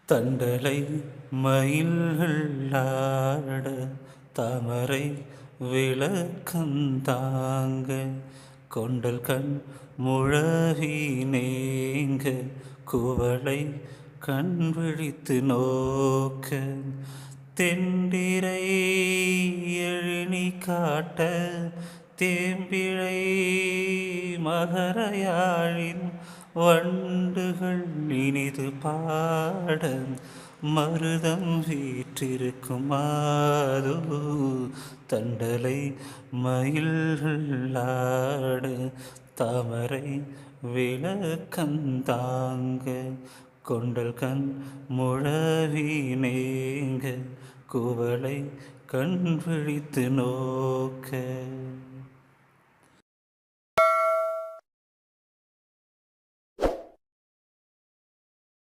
தண்டலை மயில்கள் ஆட தாமரை விளக்கந்தாங்க கொண்டல் கண் முழவி நேங்க குவளை கண் விழித்து நோக்க தெண்டிரை எழினி காட்ட தேம்பிழை மகரையாழின் வண்டுகள் இனிது பாட மருதம் வீற்றிருக்கும் மாதோ தண்டலை மயில்கள் ஆட தாமரை விளக்கந்தாங்க கொண்டல் கண் முழவி நேங்க குவளை கண் விழித்து நோக்க